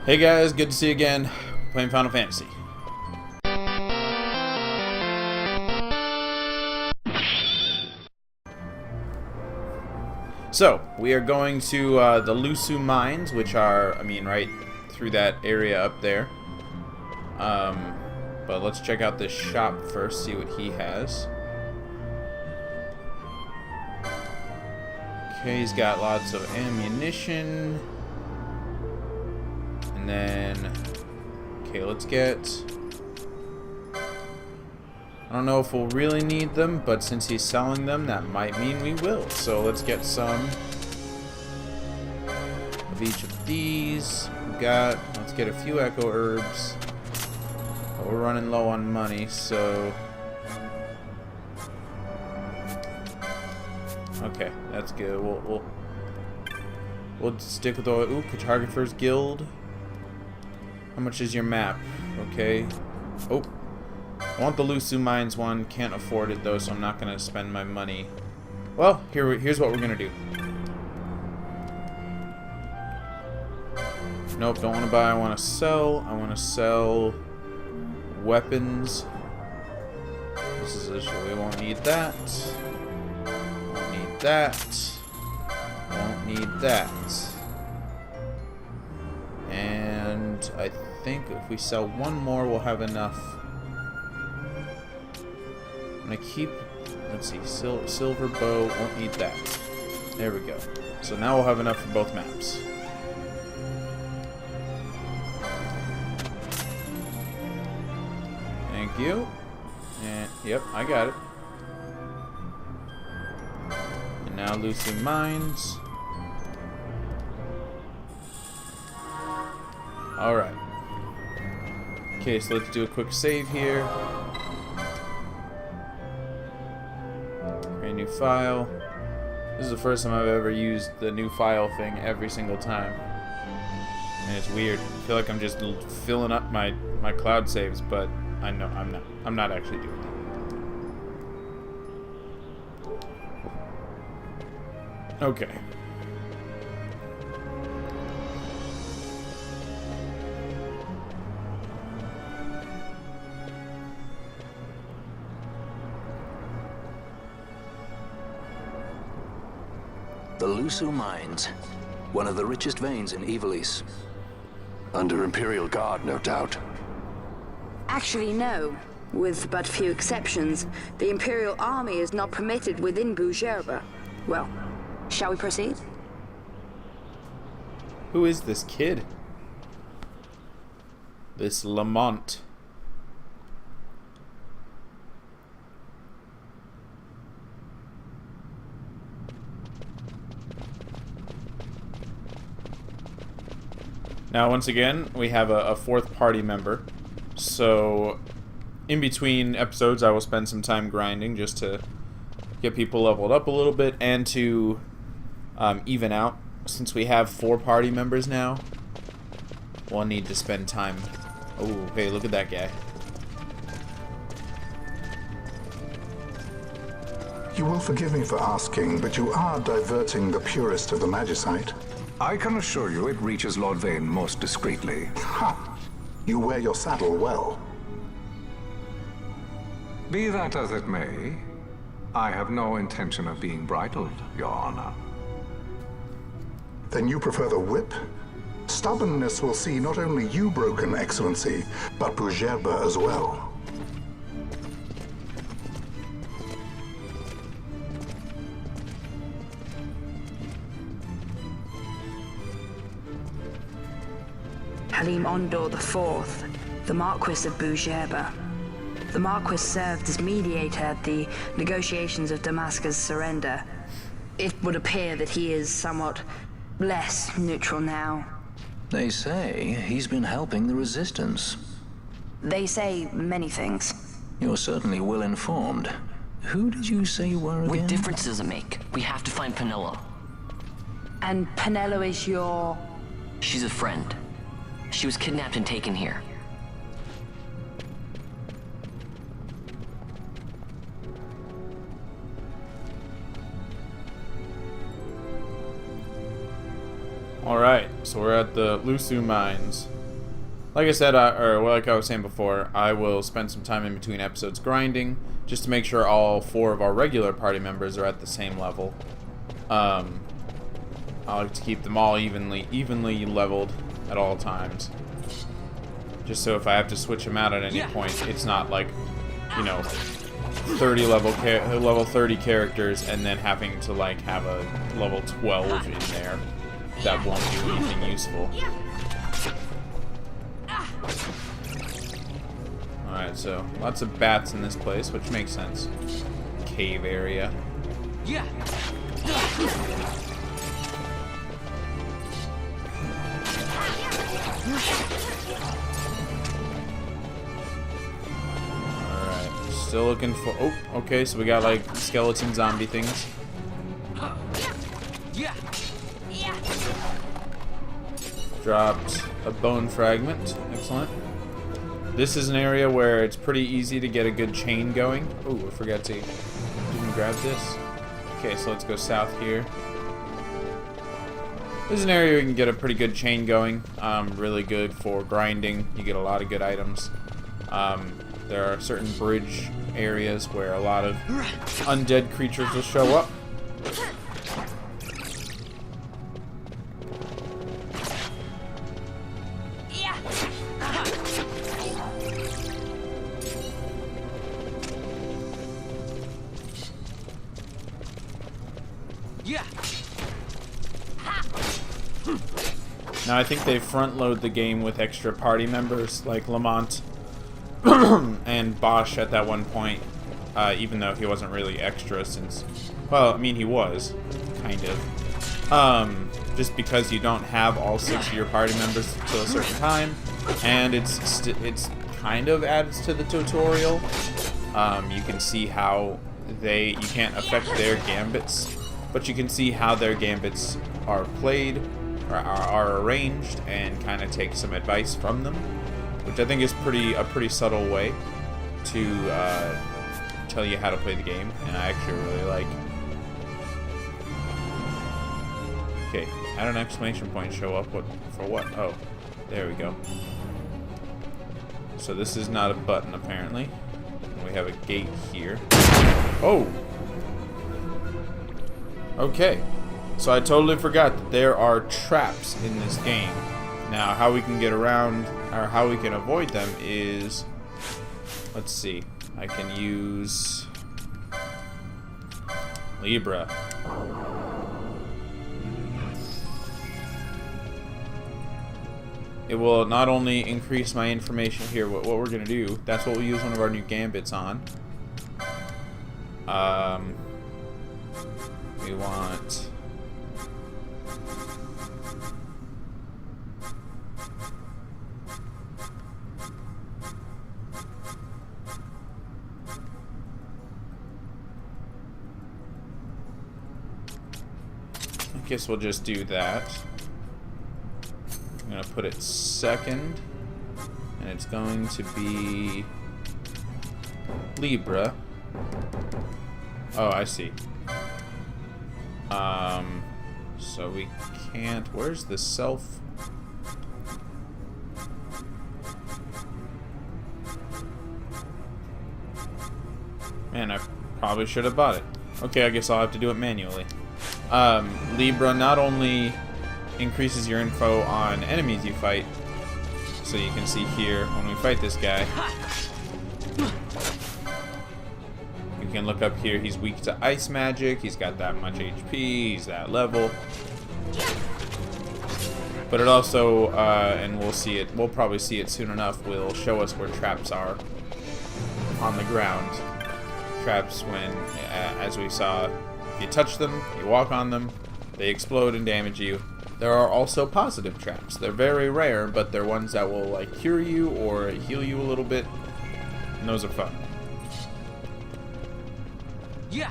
Hey guys, good to see you again. Playing Final Fantasy. So, we are going to the Lusu mines, which are, right through that area up there. But let's check out this shop first, see what he has. Okay, he's got lots of ammunition. And then, okay, let's get, I don't know if we'll really need them, but since he's selling them, that might mean we will. So let's get some of each of these. Let's get a few echo herbs. But we're running low on money, so. Okay, that's good. We'll stick with the Cartographer's Guild. How much is your map? Okay. Oh. I want the Lusu Mines one. Can't afford it though, so I'm not gonna spend my money. Well, here's what we're gonna do. Nope, don't want to buy. I want to sell. I want to sell weapons. This is we won't need that. Won't need that. Won't need that. And I think if we sell one more, we'll have enough. I'm gonna keep, let's see, silver bow, won't need that. There we go. So now we'll have enough for both maps. Thank you. And, yep, I got it. And now Lusu Mines. Alright. Okay, so let's do a quick save here. Create a new file. This is the first time I've ever used the new file thing every single time. And it's weird. I feel like I'm just filling up my cloud saves, but I know I'm not. I'm not actually doing that. Okay. The Lusu Mines, one of the richest veins in Ivalice. Under Imperial Guard, no doubt. Actually, no. With but few exceptions, the Imperial Army is not permitted within Bougerba. Well, shall we proceed? Who is this kid? This Lamont. Now, once again, we have a fourth party member. So, in between episodes, I will spend some time grinding just to get people leveled up a little bit and to even out. Since we have 4 party members now, we'll need to spend time. Oh, hey, look at that guy. You will forgive me for asking, but you are diverting the purest of the Magicite. I can assure you it reaches Lord Vane most discreetly. Ha! You wear your saddle well. Be that as it may, I have no intention of being bridled, Your Honor. Then you prefer the whip? Stubbornness will see not only you broken, Excellency, but Bougerba as well. Lamont IV, the Marquis of Bougerba. The Marquis served as mediator at the negotiations of Damascus' surrender. It would appear that he is somewhat less neutral now. They say he's been helping the resistance. They say many things. You're certainly well informed. Who did you say you were again? What difference does it make? We have to find Penelo. And Penelo is your... She's a friend. She was kidnapped and taken here. Alright, so we're at the Lusu Mines. like I said, or like I was saying before, I will spend some time in between episodes grinding, just to make sure all 4 of our regular party members are at the same level. I like to keep them all evenly leveled at all times. Just so if I have to switch them out at any point, it's not like, you know, 30 level 30 characters and then having to like have a level 12 in there that won't do anything useful. Alright, so lots of bats in this place, which makes sense. Cave area. Yeah. Alright, still looking for... Oh, okay, so we got like skeleton zombie things. Dropped a bone fragment. Excellent. This is an area where it's pretty easy to get a good chain going. Oh, I forgot to didn't grab this. Okay, so let's go south here. This is an area where you can get a pretty good chain going. Really good for grinding. You get a lot of good items. There are certain bridge areas where a lot of undead creatures will show up. Now, I think they front-load the game with extra party members, like Lamont and Bosch at that one point, even though he wasn't really extra since... Well, I mean, he was, kind of. Just because you don't have all 6 of your party members until a certain time, and it's kind of adds to the tutorial. You can see how you can't affect their gambits, but you can see how their gambits are played, or are arranged, and kind of take some advice from them, which I think is a pretty subtle way to tell you how to play the game, and I actually really like. Okay, had an exclamation point show up. What for? What? Oh, there we go. So this is not a button apparently. We have a gate here. Oh. Okay. So I totally forgot that there are traps in this game. Now, how we can get around, or how we can avoid them is... Let's see. I can use... Libra. It will not only increase my information here, what we're going to do, that's what we use one of our new gambits on. We want... I guess we'll just do that. I'm gonna put it second, and it's going to be Libra. Oh, I see. So we can't. Where's the self? Man, I probably should have bought it. Okay, I guess I'll have to do it manually. Libra not only increases your info on enemies you fight, so you can see here when we fight this guy, you can look up here, he's weak to ice magic, he's got that much HP, he's that level. But it also, and we'll probably see it soon enough, will show us where traps are on the ground. Traps when, as we saw, if you touch them, you walk on them, they explode and damage you. There are also positive traps. They're very rare, but they're ones that will like cure you or heal you a little bit, and those are fun. Yeah.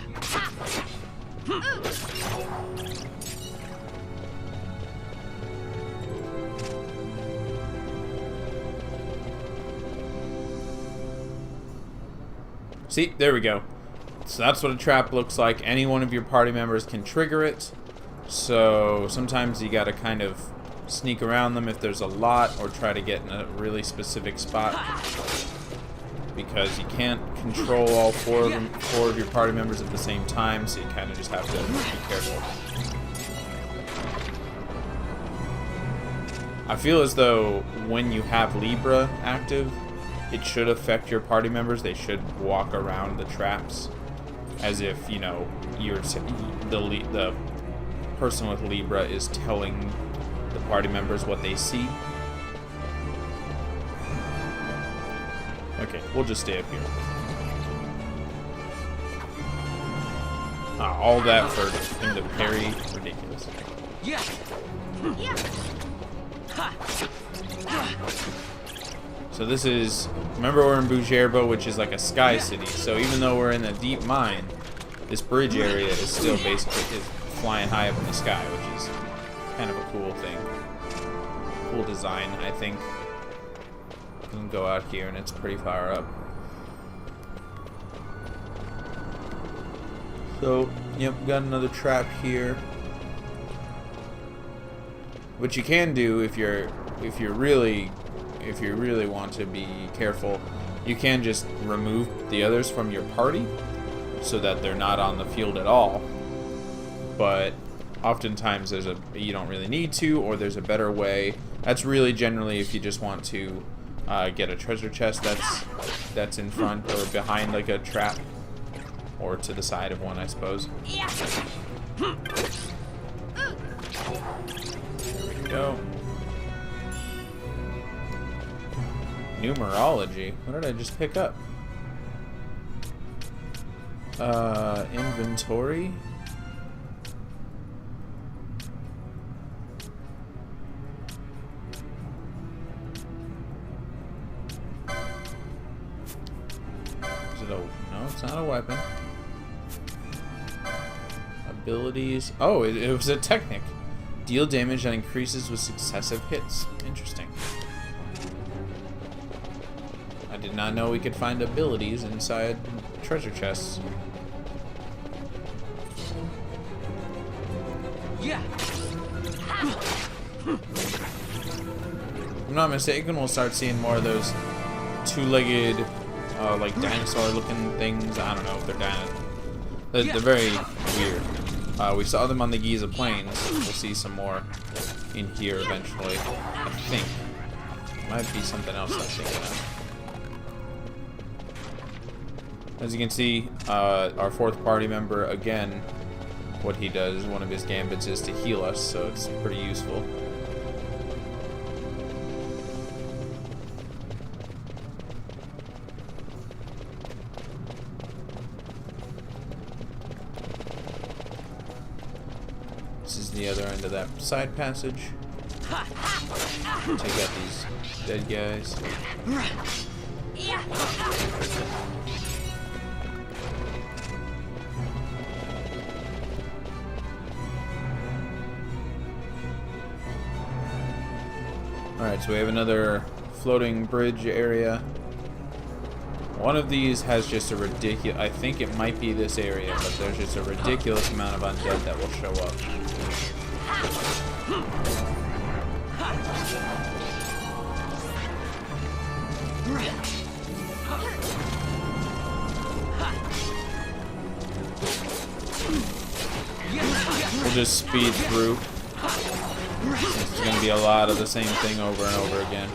See, there we go. So that's what a trap looks like. Any one of your party members can trigger it. So sometimes you gotta kind of sneak around them if there's a lot, or try to get in a really specific spot. Because you can't control all four of your party members at the same time, so you kind of just have to be careful. I feel as though when you have Libra active, it should affect your party members. They should walk around the traps as if, you know, the person with Libra is telling the party members what they see. Okay, we'll just stay up here. All that for him to parry. Ridiculous. So this is... Remember, we're in Bujerba, which is like a sky city. So even though we're in a deep mine, this bridge area is still basically flying high up in the sky, which is kind of a cool thing. Cool design, I think. You can go out here and it's pretty far up. So, yep, got another trap here. What you can do if you really want to be careful, you can just remove the others from your party so that they're not on the field at all. But oftentimes you don't really need to, or there's a better way. That's really generally if you just want to get a treasure chest that's in front or behind like a trap, or to the side of one, I suppose. There we go. Numerology. What did I just pick up? Inventory. Is it a... No, it's not a weapon. Abilities. Oh, it was a technic. Deal damage that increases with successive hits. Interesting. I did not know we could find abilities inside treasure chests. Yeah. If I'm not mistaken, we'll start seeing more of those two-legged, like dinosaur-looking things. I don't know if they're dinosaurs. They're very weird. We saw them on the Giza Plains. We'll see some more in here eventually, I think. Might be something else I'm thinking of. As you can see, our fourth party member, again, what he does, one of his gambits is to heal us, so it's pretty useful. This is the other end of that side passage. Take out these dead guys. Alright, so we have another floating bridge area. One of these has just a ridiculous... I think it might be this area, but there's just a ridiculous amount of undead that will show up. We'll just speed through. It's going to be a lot of the same thing over and over again.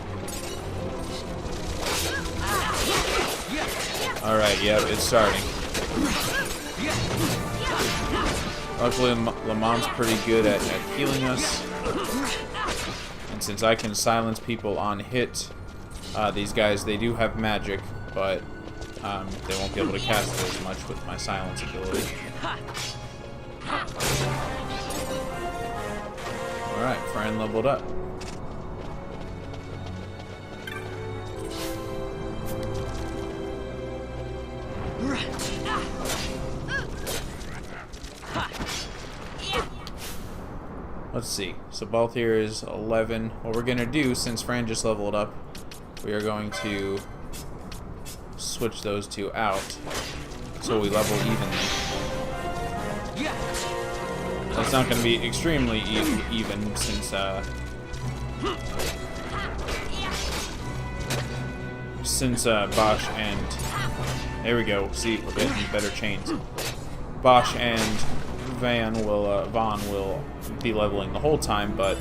Alright, yep, it's starting. Luckily, Lamont's pretty good at healing us. And since I can silence people on hit, these guys, they do have magic, but they won't be able to cast it as much with my silence ability. Alright, friend leveled up. Let's see. So both here is 11. What we're going to do, since Fran just leveled up, we are going to switch those two out so we level evenly. So it's not going to be extremely even since Since Bosch and... There we go. See, we're getting better chains. Bosch and Vaughn will be leveling the whole time, but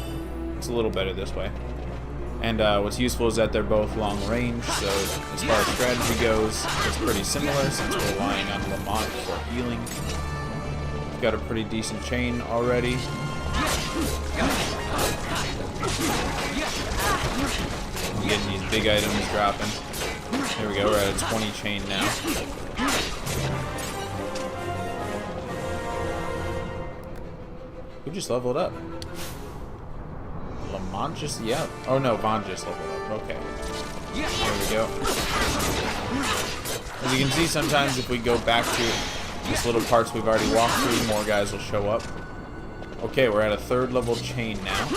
it's a little better this way. And what's useful is that they're both long range, so as far as strategy goes, it's pretty similar since we're relying on Lamont for healing. We've got a pretty decent chain already. I'm getting these big items dropping. There we go, we're at a 20 chain now. Who just leveled up? Lamont just, yeah. Oh no, Vaughn just leveled up. Okay. There we go. As you can see, sometimes if we go back to these little parts we've already walked through, more guys will show up. Okay, we're at a 3rd level chain now.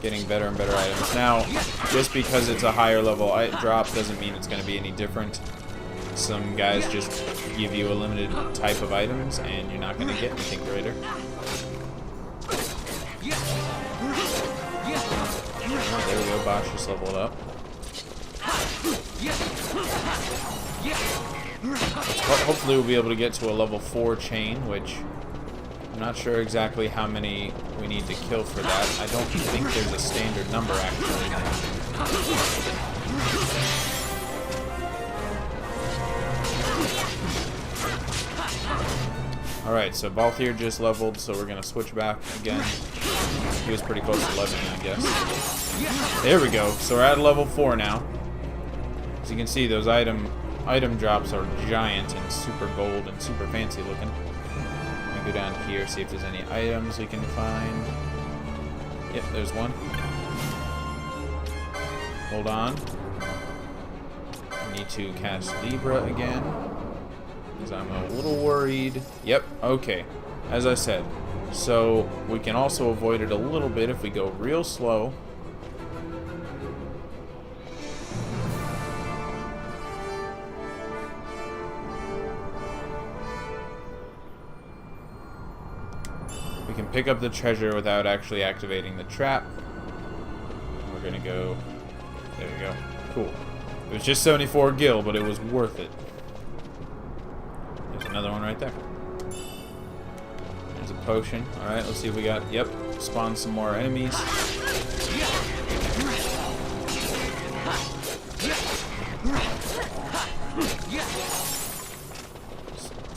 Getting better and better items. Now, just because it's a higher level drop doesn't mean it's going to be any different. Some guys just give you a limited type of items, and you're not going to get anything greater. Oh, there we go, Bosch just leveled up. Well, hopefully we'll be able to get to a level 4 chain, which I'm not sure exactly how many we need to kill for that. I don't think there's a standard number, actually. Alright, so Balthier just leveled, so we're going to switch back again. He was pretty close to leveling, I guess. There we go. So we're at level 4 now. As you can see, those item drops are giant and super gold and super fancy looking. Let me go down here, see if there's any items we can find. Yep, there's one. Hold on. I need to cast Libra again, because I'm a little worried. Yep, okay. As I said. So, we can also avoid it a little bit if we go real slow. We can pick up the treasure without actually activating the trap. We're gonna go... There we go. Cool. It was just 74 gil, but it was worth it. There's another one right there. There's a potion. Alright, let's see if we got... Yep. Spawn some more enemies.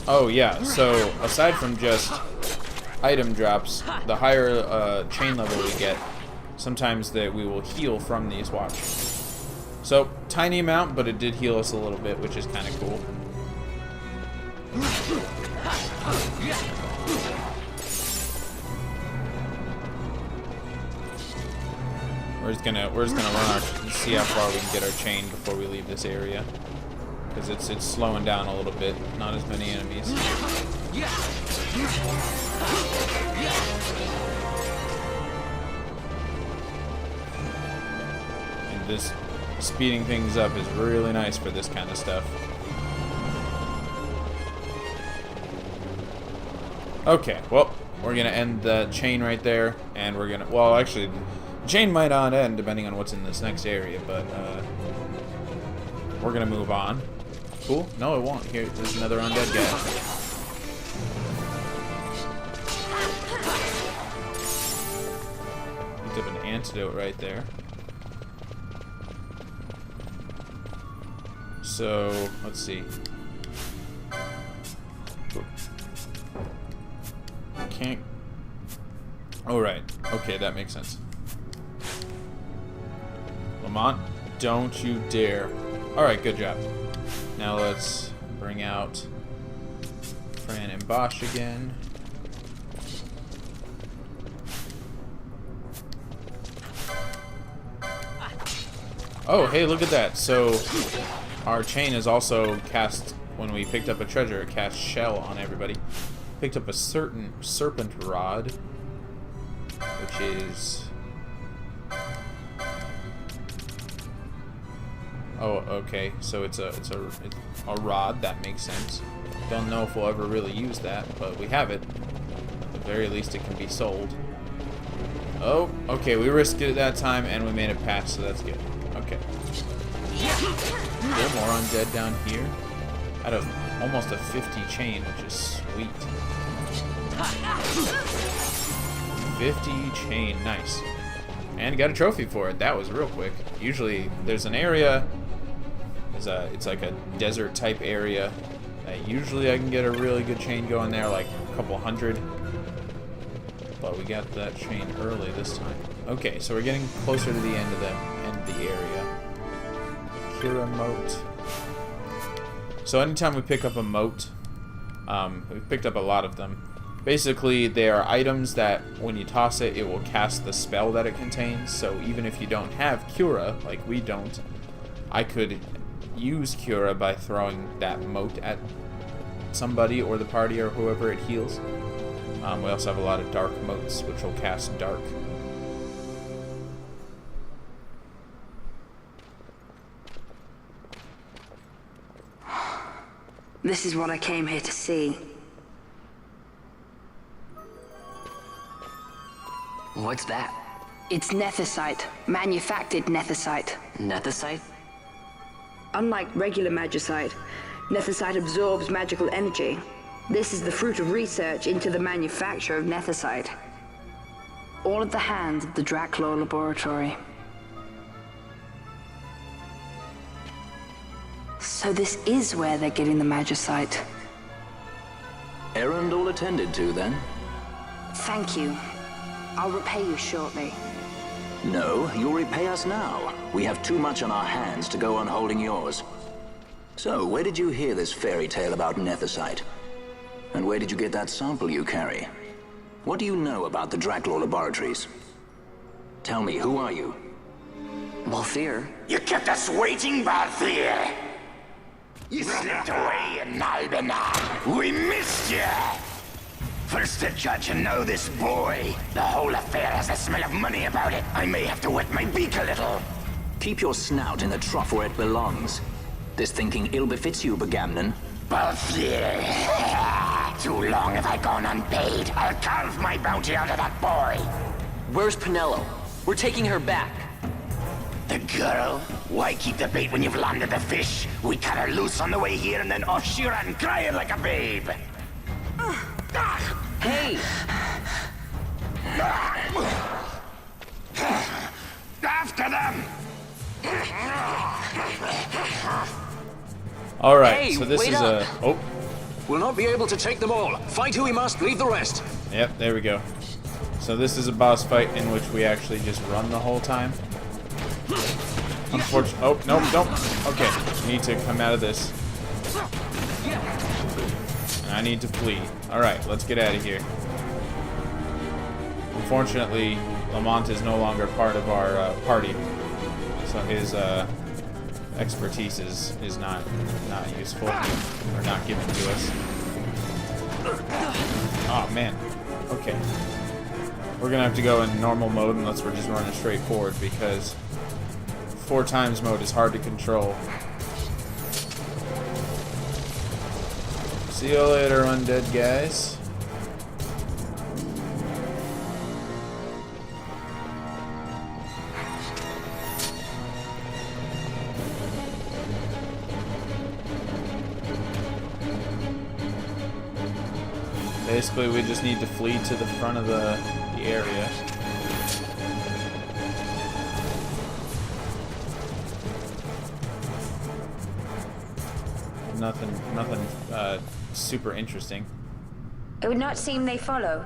Oh, yeah. So, aside from just item drops, the higher chain level we get, sometimes that we will heal from these, watch. So, tiny amount, but it did heal us a little bit, which is kind of cool. We're just gonna run see how far we can get our chain before we leave this area, because it's slowing down a little bit. Not as many enemies. And this speeding things up is really nice for this kind of stuff. Okay, well, we're gonna end the chain right there, and we're gonna, well, actually, the chain might not end depending on what's in this next area, but we're gonna move on. Cool? No, it won't. Here, there's another undead guy. Picked up an antidote right there. So, let's see. Can't... Oh, right. Okay, that makes sense. Lamont, don't you dare. Alright, good job. Now let's bring out Fran and Bosch again. Oh, hey, look at that. So, our chain is also cast, when we picked up a treasure, it cast shell on everybody. Picked up a certain serpent rod, which is... Oh, okay. So it's a rod. That makes sense. Don't know if we'll ever really use that, but we have it. At the very least, it can be sold. Oh, okay, we risked it that time, and we made it past, so that's good. Okay. Still more undead down here. Out of almost a 50 chain, which is sweet. 50 chain, nice. And got a trophy for it. That was real quick. Usually, there's an area. It's like a desert type area. Usually, I can get a really good chain going there, like a couple hundred. But we got that chain early this time. Okay, so we're getting closer to the end of the area. Kira moat. So anytime we pick up a moat, we've picked up a lot of them. Basically, they are items that when you toss it, it will cast the spell that it contains. So even if you don't have Cura, like we don't, I could use Cura by throwing that moat at somebody or the party or whoever it heals. We also have a lot of dark moats, which will cast dark. This is what I came here to see. What's that? It's nethicite, manufactured nethicite. Nethicite? Unlike regular magicite, nethicite absorbs magical energy. This is the fruit of research into the manufacture of nethicite. All at the hands of the Draclaw Laboratory. So this is where they're getting the magicite. Errand all attended to, then? Thank you. I'll repay you shortly. No, you'll repay us now. We have too much on our hands to go on holding yours. So, where did you hear this fairy tale about nethicite? And where did you get that sample you carry? What do you know about the Draclaw Laboratories? Tell me, who are you? Balthier? You kept us waiting, Balthier! You slipped away in Albanar. We missed you! First to judge and know this boy. The whole affair has a smell of money about it. I may have to wet my beak a little. Keep your snout in the trough where it belongs. This thinking ill befits you, Begamnon. Balthier. Too long have I gone unpaid. I'll carve my bounty out of that boy. Where's Pinello? We're taking her back. The girl? Why keep the bait when you've landed the fish? We cut her loose on the way here and then off she ran crying like a babe. Hey! After them! Alright, Hey, so this wait is up. Oh, We'll not be able to take them all. Fight who we must, leave the rest. yep, there we go. So this is a boss fight in which we actually just run the whole time. Unfortunately, oh, nope, nope. Okay, we need to come out of this. And I need to flee. Alright, let's get out of here. Unfortunately, Lamont is no longer part of our party. So his expertise is not useful. Or not given to us. Oh, man. Okay. We're gonna have to go in normal mode unless we're just running straight forward because 4 times mode is hard to control. See you later, undead guys. Basically, we just need to flee to the front of the area. Nothing super interesting. It would not seem they follow.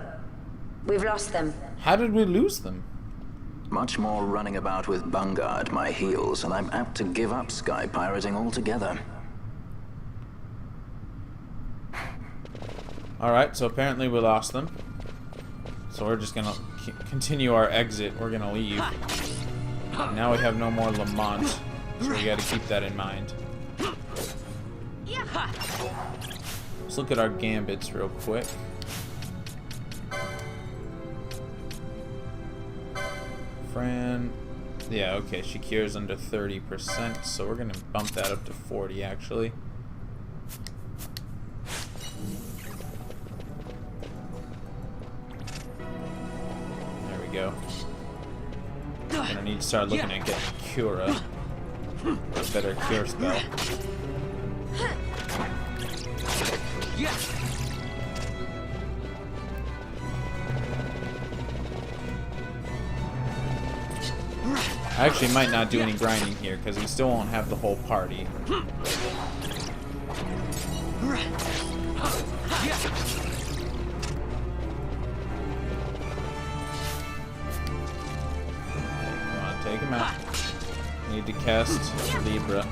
We've lost them. How did we lose them? Much more running about with Bunga at my heels, and I'm apt to give up sky pirating altogether. Alright, so apparently we lost them. So we're just gonna continue our exit. We're gonna leave. Now we have no more Lamont, so we gotta keep that in mind. Let's look at our gambits real quick. Fran, yeah, okay, she cures under 30%, so we're gonna bump that up to 40 actually. There we go. Gonna need to start looking at getting Cura. A better cure spell. I actually might not do any grinding here because we still won't have the whole party. Come on, take him out. Need to cast Libra.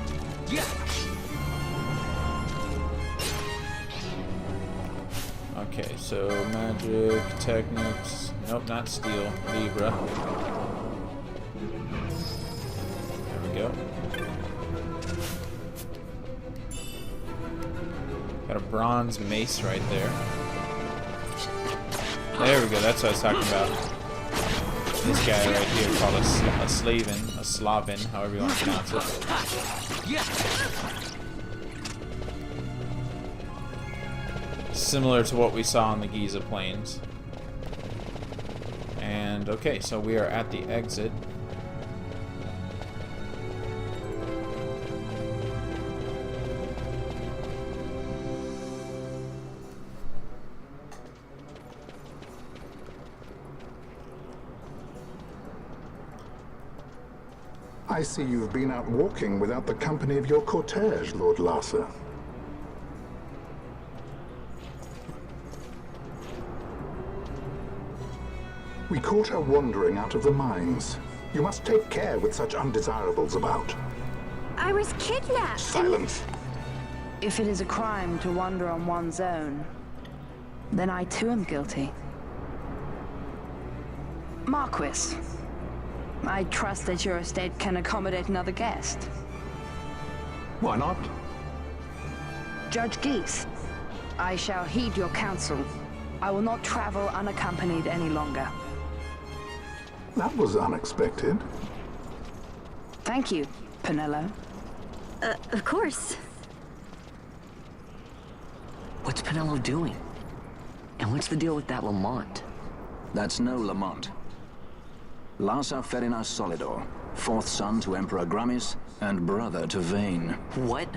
Okay, so magic, techniques. Nope, not steel. Libra. There we go. Got a bronze mace right there. There we go, that's what I was talking about. This guy right here called a Slavin, however you want to pronounce it. Similar to what we saw on the Giza Plains. And okay, so we are at the exit. I see you've been out walking without the company of your cortege, Lord Larsa. We caught her wandering out of the mines. You must take care with such undesirables about. I was kidnapped. Silence. If it is a crime to wander on one's own, then I too am guilty. Marquis, I trust that your estate can accommodate another guest. Why not? Judge Geese, I shall heed your counsel. I will not travel unaccompanied any longer. That was unexpected. Thank you, Penello. Of course. What's Penello doing? And what's the deal with that Lamont? That's no Lamont. Larsa Ferinas Solidor, fourth son to Emperor Gramis and brother to Vane. What?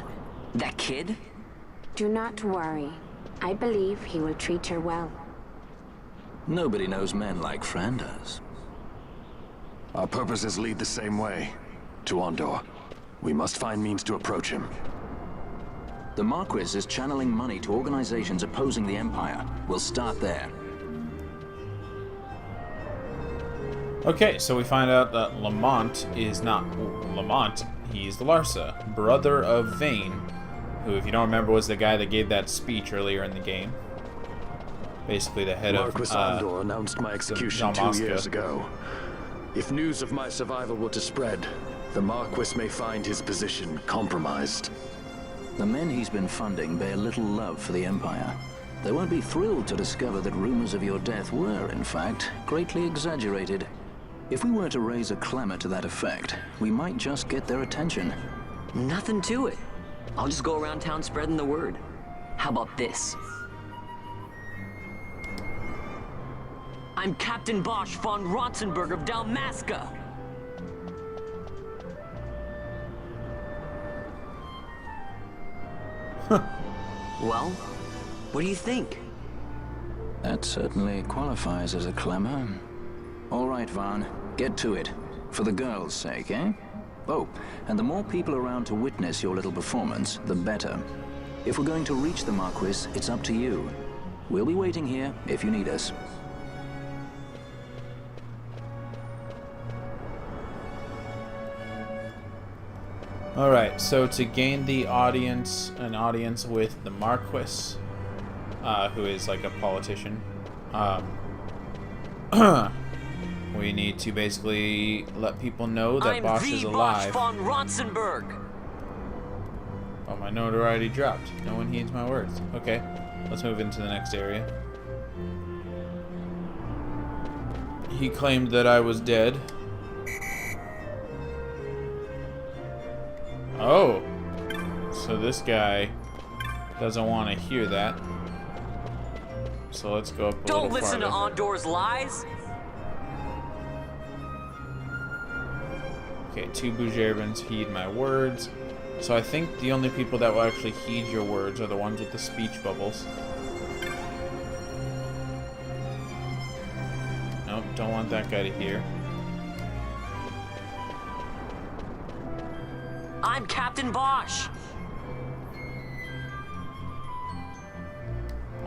That kid? Do not worry. I believe he will treat her well. Nobody knows men like Franders. Our purposes lead the same way. To Ondor. We must find means to approach him. The Marquis is channeling money to organizations opposing the Empire. We'll start there. Okay, so we find out that Lamont is not Lamont. He's the Larsa, brother of Vane, who, if you don't remember, was the guy that gave that speech earlier in the game. Basically, the head Marquis of Ondor announced my execution 2 years ago. If news of my survival were to spread, the Marquis may find his position compromised. The men he's been funding bear little love for the Empire. They won't be thrilled to discover that rumors of your death were, in fact, greatly exaggerated. If we were to raise a clamor to that effect, we might just get their attention. Nothing to it. I'll just go around town spreading the word. How about this? I'm Captain Bosch von Ronsenberg of Dalmasca. Well, what do you think? That certainly qualifies as a clamor. All right, Van, get to it. For the girls' sake, eh? Oh, and the more people around to witness your little performance, the better. If we're going to reach the Marquis, it's up to you. We'll be waiting here if you need us. Alright, so to gain the audience, an audience with the Marquis, who is like a politician, we need to basically let people know that Bosch is alive. Bosch von Ronsenberg. Oh, my notoriety dropped. No one heeds my words. Okay, let's move into the next area. He claimed that I was dead. Oh, so this guy doesn't want to hear that. So let's go up a little farther. Don't listen to Ondor's lies. Okay, 2 Bougerbans heed my words. So I think the only people that will actually heed your words are the ones with the speech bubbles. Nope, don't want that guy to hear. I'm Captain Bosch.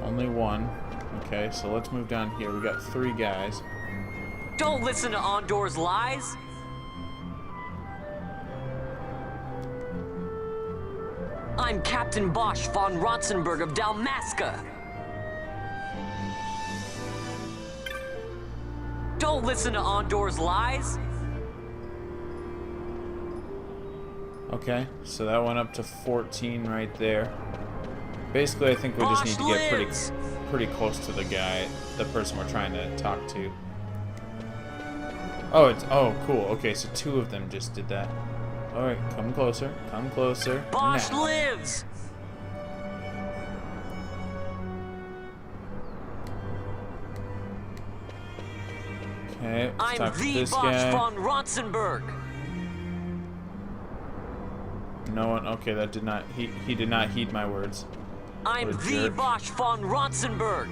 Only one. Okay, so let's move down here. We got 3 guys. Don't listen to Ondor's lies. I'm Captain Bosch von Rotzenberg of Dalmasca. Don't listen to Ondor's lies. Okay, so that went up to 14 right there. Basically, I think we just need to get pretty close to the guy, the person we're trying to talk to. Oh, cool. Okay, so 2 of them just did that. All right, come closer. Come closer. Bosch now. lives. Okay, let's I'm talk to the this Bosch guy. von Rotzenberg. No one. Okay, that did not. He did not heed my words. I'm What a the jerk. Bosch von Rotzenberg.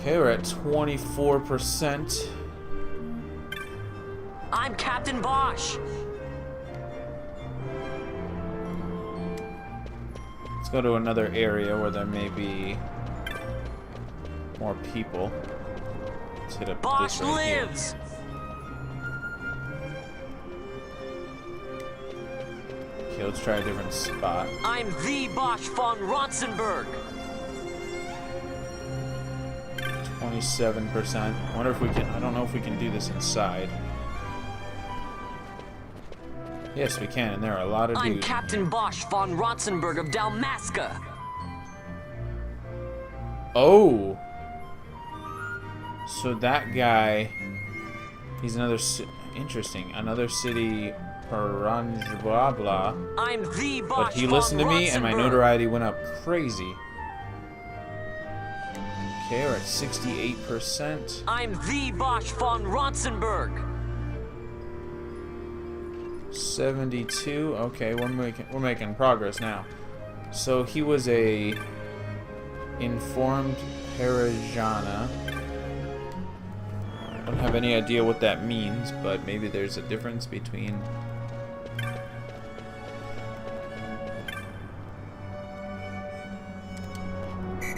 Okay, we're at 24%. I'm Captain Bosch. Let's go to another area where there may be more people. Let's hit up Bosch this right here. lives. Okay, let's try a different spot. I'm the Bosch von Rotzenberg. 27%. I wonder if we can. I don't know if we can do this inside. Yes, we can, and there are a lot of I'm dudes. Captain Bosch von Rotzenberg of Dalmasca. Oh! So that guy, he's another, interesting, another city, Paranjabla. I'm the Bosch But he von listened to me, and my Rotzenberg. notoriety went up crazy. Okay, we're at 68%. I'm the Bosch von Rotzenberg. 72. Okay, we're making progress now. So he was a informed Harijana. I don't have any idea what that means, but maybe there's a difference between.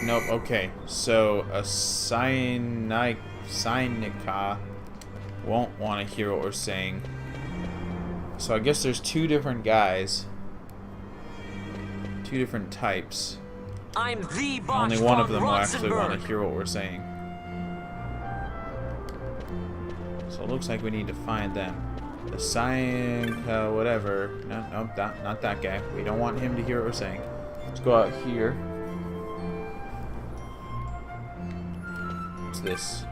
Nope. Okay, so a Cynica won't want to hear what we're saying. So I guess there's 2 different guys. 2 different types. I'm the Bosch Only one von of them will actually want to Rotzenberg. hear what we're saying. So it looks like we need to find them. The Cynica, whatever. No, not that guy. We don't want him to hear what we're saying. Let's go out here. What's this?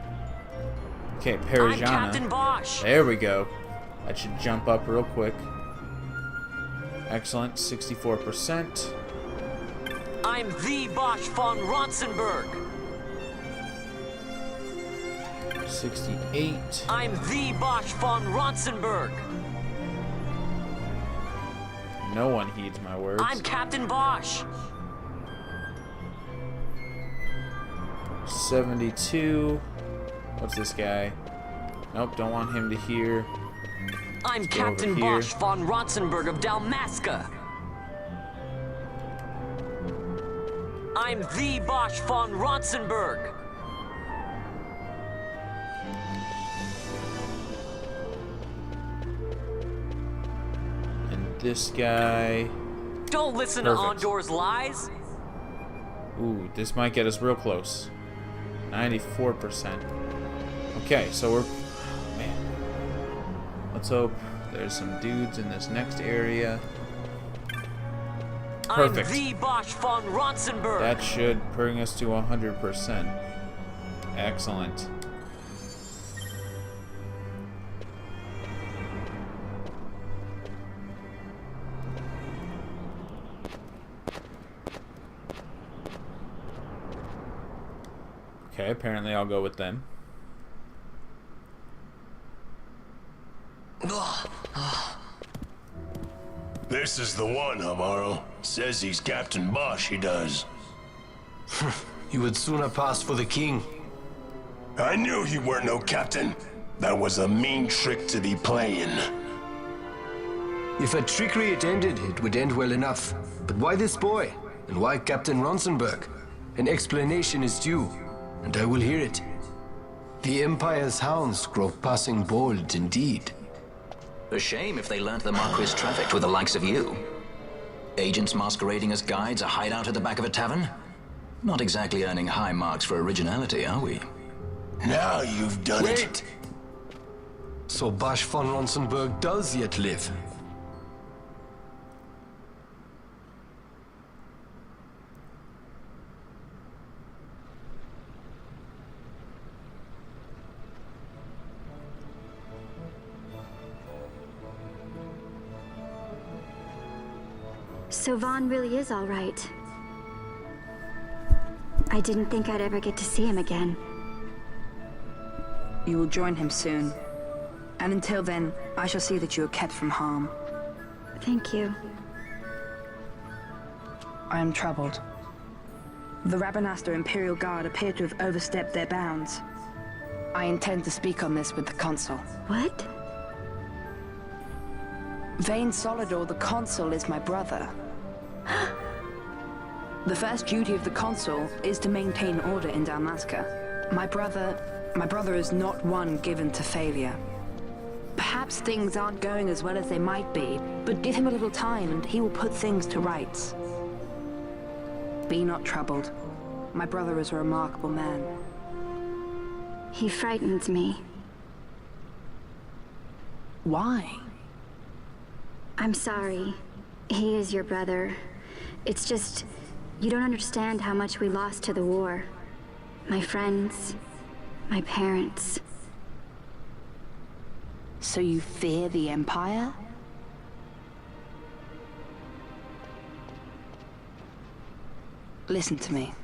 Okay, I'm Parijana. Captain Bosch. There we go. That should jump up real quick. Excellent, 64%. I'm the Bosch von Rotzenberg. 68. I'm the Bosch von Rotzenberg. No one heeds my words. I'm Captain Bosch. 72. What's this guy? Nope, don't want him to hear. I'm Let's go over Captain here. Bosch von Rotzenberg of Dalmasca. I'm the Bosch von Rotzenberg. And this guy. Don't listen Perfect. to Ondor's lies. Ooh, this might get us real close. 94%. Okay, so we're. Man. Let's hope there's some dudes in this next area. Perfect. I'm the Bosch von Rotzenberg. That should bring us to 100%. Excellent. Okay, apparently I'll go with them. This is the one, Amaro. Says he's Captain Bosch, he does. You would sooner pass for the king. I knew he weren't no captain. That was a mean trick to be playing. If a trickery it ended, it would end well enough. But why this boy? And why Captain Ronsenberg? An explanation is due, and I will hear it. The Empire's hounds grow passing bold indeed. A shame if they learnt the Marquis trafficked with the likes of you. Agents masquerading as guides, a hideout at the back of a tavern? Not exactly earning high marks for originality, are we? Now you've done it. Wait! So Bosch von Ronsenberg does yet live. So Vaughn really is all right. I didn't think I'd ever get to see him again. You will join him soon. And until then, I shall see that you are kept from harm. Thank you. I am troubled. The Rabanastre Imperial Guard appear to have overstepped their bounds. I intend to speak on this with the Consul. What? Vane Solidor, the Consul, is my brother. The first duty of the Consul is to maintain order in Dalmasca. My brother is not one given to failure. Perhaps things aren't going as well as they might be, but give him a little time and he will put things to rights. Be not troubled. My brother is a remarkable man. He frightens me. Why? I'm sorry. He is your brother. It's just, you don't understand how much we lost to the war. My friends, my parents. So you fear the Empire? Listen to me.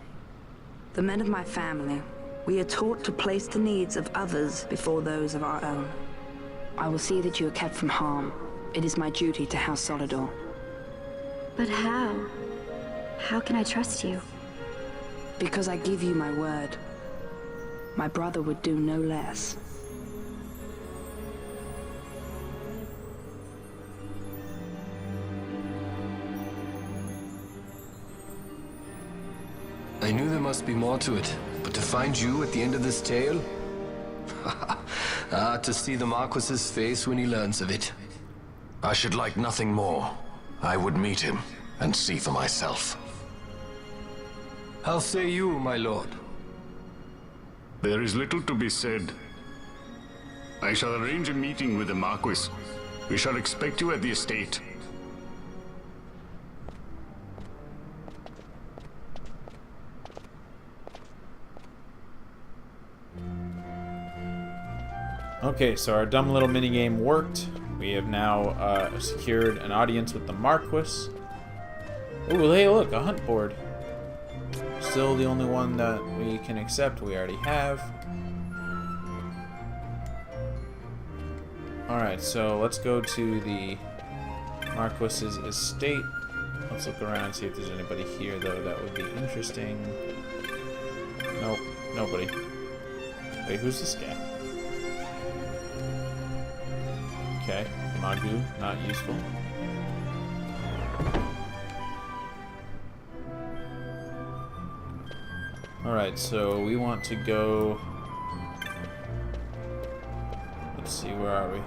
The men of my family, we are taught to place the needs of others before those of our own. I will see that you are kept from harm. It is my duty to House Solidor. But how? How can I trust you? Because I give you my word. My brother would do no less. I knew there must be more to it, but to find you at the end of this tale? To see the Marquis's face when he learns of it. I should like nothing more. I would meet him and see for myself. How say you, my lord? There is little to be said. I shall arrange a meeting with the Marquis. We shall expect you at the estate. Okay, so our dumb little minigame worked. We have now secured an audience with the Marquis. Ooh, hey, look, a hunt board. Still the only one that we can accept. We already have. Alright, so let's go to the Marquis's estate. Let's look around and see if there's anybody here, though. That would be interesting. Nope, nobody. Wait, who's this guy? Okay, Magu, not useful. Alright, so we want to go... Let's see, where are we?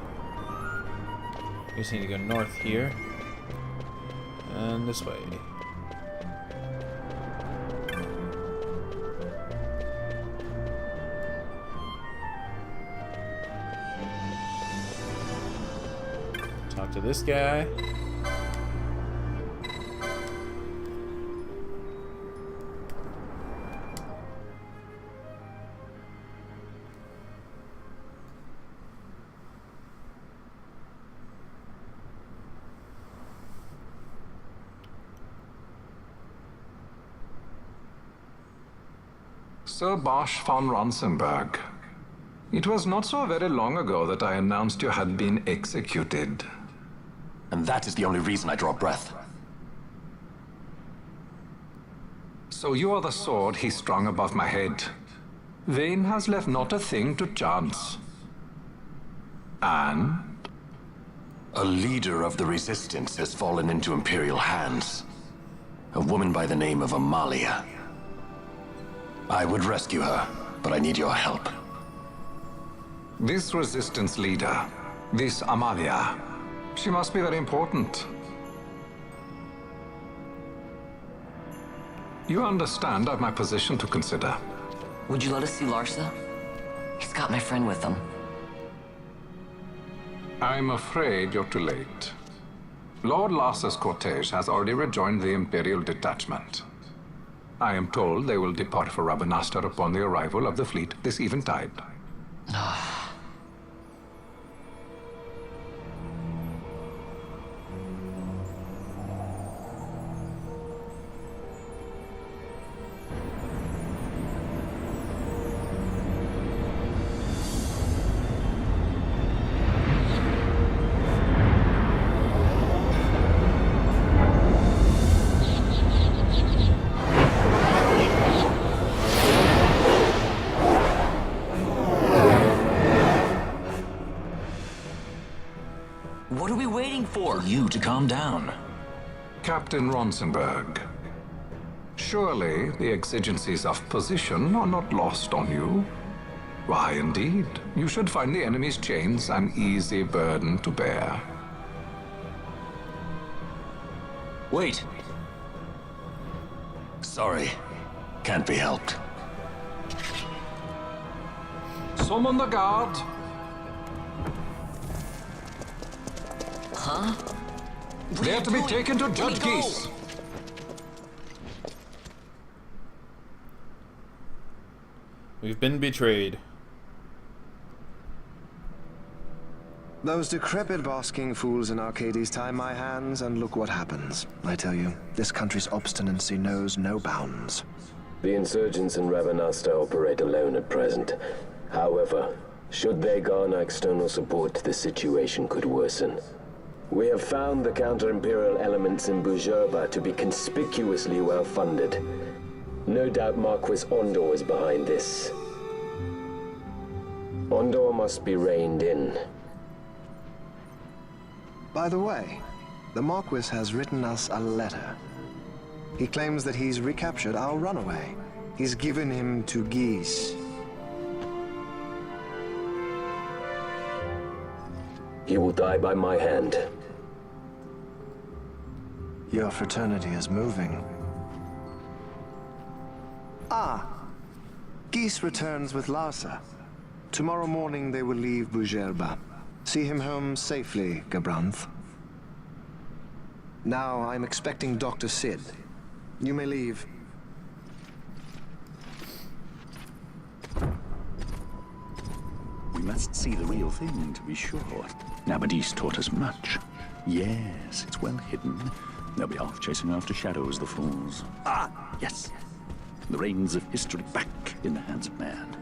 We just need to go north here. And this way. Talk to this guy. Sir Bosch von Ronsenberg, It was not so very long ago that I announced you had been executed. And that is the only reason I draw breath. So you are the sword he strung above my head. Vayne has left not a thing to chance. And? A leader of the Resistance has fallen into Imperial hands. A woman by the name of Amalia. I would rescue her, but I need your help. This Resistance leader, this Amalia, she must be very important. You understand I've my position to consider. Would you let us see Larsa? He's got my friend with him. I'm afraid you're too late. Lord Larsa's cortege has already rejoined the Imperial detachment. I am told they will depart for Rabanastre upon the arrival of the fleet this eventide. What are we waiting for? You to calm down. Captain Ronsenberg, surely the exigencies of position are not lost on you. Why, indeed, you should find the enemy's chains an easy burden to bear. Wait. Sorry. Can't be helped. Summon the guard. Huh? They're to be taken to Judge Geese. We've been betrayed. Those decrepit basking fools in Arcades tie my hands, and look what happens. I tell you, this country's obstinacy knows no bounds. The insurgents in Rabanastre operate alone at present. However, should they garner external support, the situation could worsen. We have found the counter-imperial elements in Bujerba to be conspicuously well-funded. No doubt Marquis Ondor is behind this. Ondor must be reined in. By the way, the Marquis has written us a letter. He claims that he's recaptured our runaway. He's given him to Geese. He will die by my hand. Your fraternity is moving. Ah! Geese returns with Larsa. Tomorrow morning they will leave Bujerba. See him home safely, Gabranth. Now I'm expecting Dr. Sid. You may leave. We must see the real thing, to be sure. Nabadis taught us much. Yes, it's well hidden. They'll be off chasing after shadows, the fools. Ah, yes. The reins of history back in the hands of man.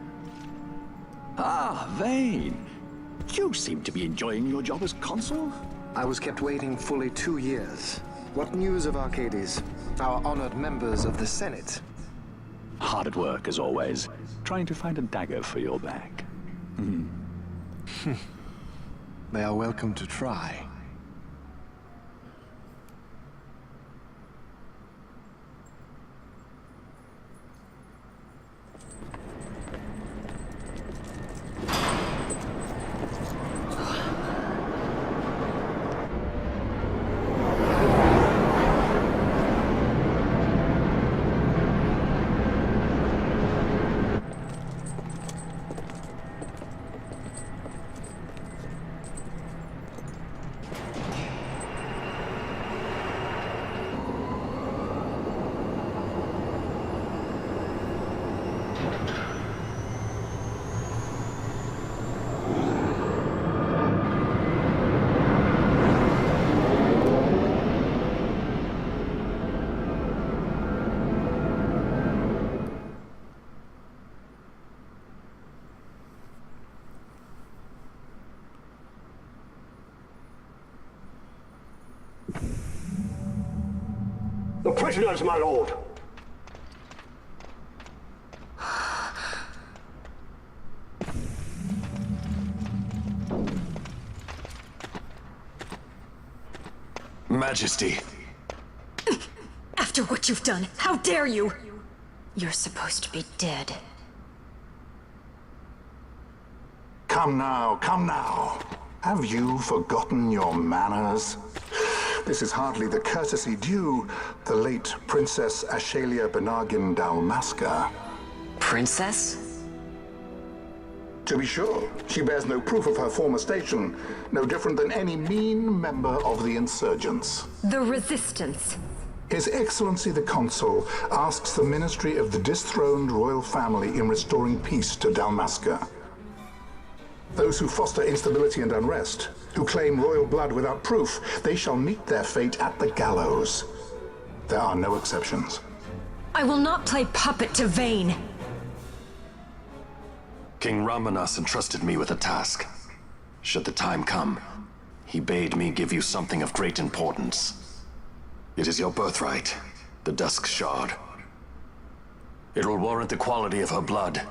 Ah, Vayne. You seem to be enjoying your job as consul? I was kept waiting fully 2 years. What news of Arcades? Our honored members of the Senate? Hard at work, as always. Trying to find a dagger for your back. They are welcome to try. The prisoners, my lord. Majesty. After what you've done, how dare you? You're supposed to be dead. Come now, come now. Have you forgotten your manners? This is hardly the courtesy due the late Princess Ashalia Benargin Dalmasca. Princess? To be sure, she bears no proof of her former station, no different than any mean member of the insurgents. The Resistance. His Excellency the Consul asks the Ministry of the dethroned royal family in restoring peace to Dalmasca. Those who foster instability and unrest, who claim royal blood without proof, they shall meet their fate at the gallows. There are no exceptions. I will not play puppet to Vayne. King Ramanas entrusted me with a task. Should the time come, he bade me give you something of great importance. It is your birthright, the Dusk Shard. It will warrant the quality of her blood.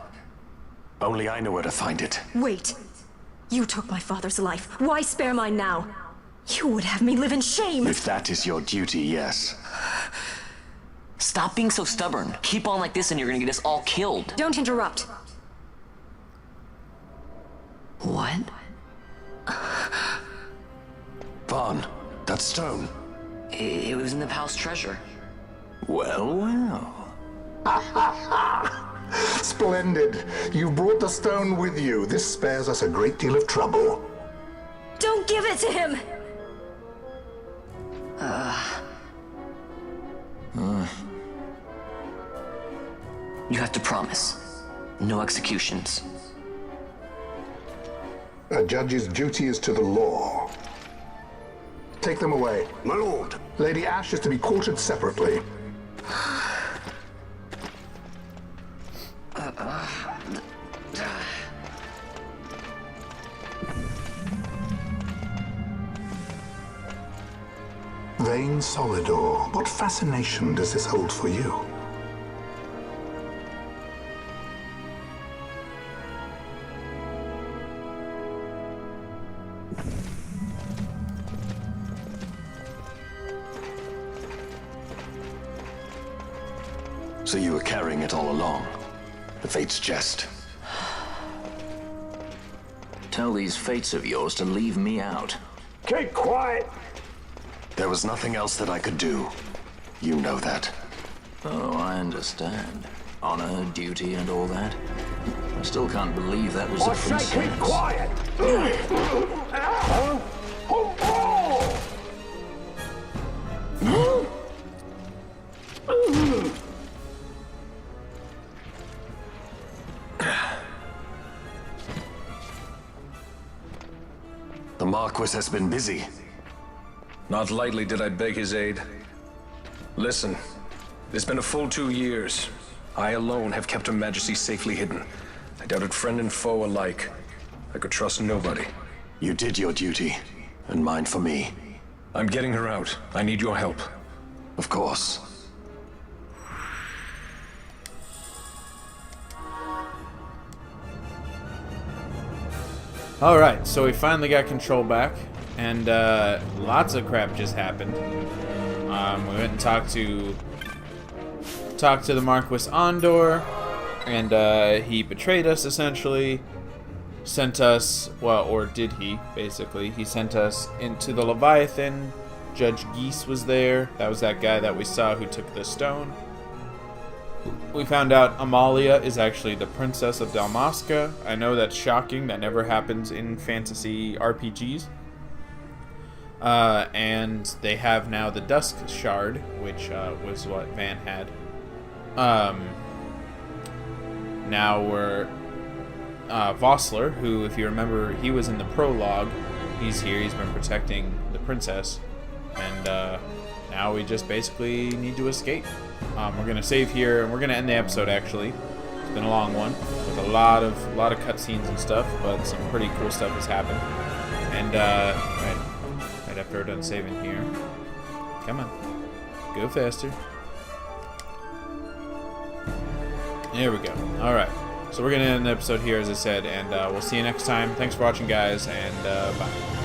Only I know where to find it. Wait. You took my father's life. Why spare mine now? You would have me live in shame. If that is your duty, yes. Stop being so stubborn. Keep on like this and you're gonna get us all killed. Don't interrupt. What? Vaughn, that stone. It was in the palace treasure. Well, well. Splendid. You brought the stone with you. This spares us a great deal of trouble. Don't give it to him! You have to promise. No executions. A judge's duty is to the law. Take them away. My lord. Lady Ash is to be quartered separately. Vayne Solidor, what fascination does this hold for you? So you were carrying it all along? The Fate's jest. Tell these fates of yours to leave me out. Keep quiet! There was nothing else that I could do. You know that. Oh, I understand. Honor, duty, and all that. I still can't believe that was a princess. I say keep quiet! The Marquis has been busy. Not lightly did I beg his aid. Listen, it's been a full 2 years. I alone have kept Her Majesty safely hidden. I doubted friend and foe alike. I could trust nobody. You did your duty, and mine for me. I'm getting her out. I need your help. Of course. Alright, so we finally got control back, and lots of crap just happened. We went and talked to the Marquis Andor, and he betrayed us, essentially. Sent us, well, or did he, basically. He sent us into the Leviathan. Judge Geese was there. That was that guy that we saw who took the stone. We found out Amalia is actually the Princess of Dalmasca. I know that's shocking. That never happens in fantasy RPGs. And they have now the Dusk Shard, which was what Van had. Now we're Vossler, who, if you remember, he was in the prologue. He's here. He's been protecting the princess. And now we just basically need to escape. We're going to save here, and we're going to end the episode, actually. It's been a long one, with a lot of cutscenes and stuff, but some pretty cool stuff has happened. And right after we're done saving here, come on. Go faster. There we go. Alright. So we're going to end the episode here, as I said, and we'll see you next time. Thanks for watching, guys, and bye.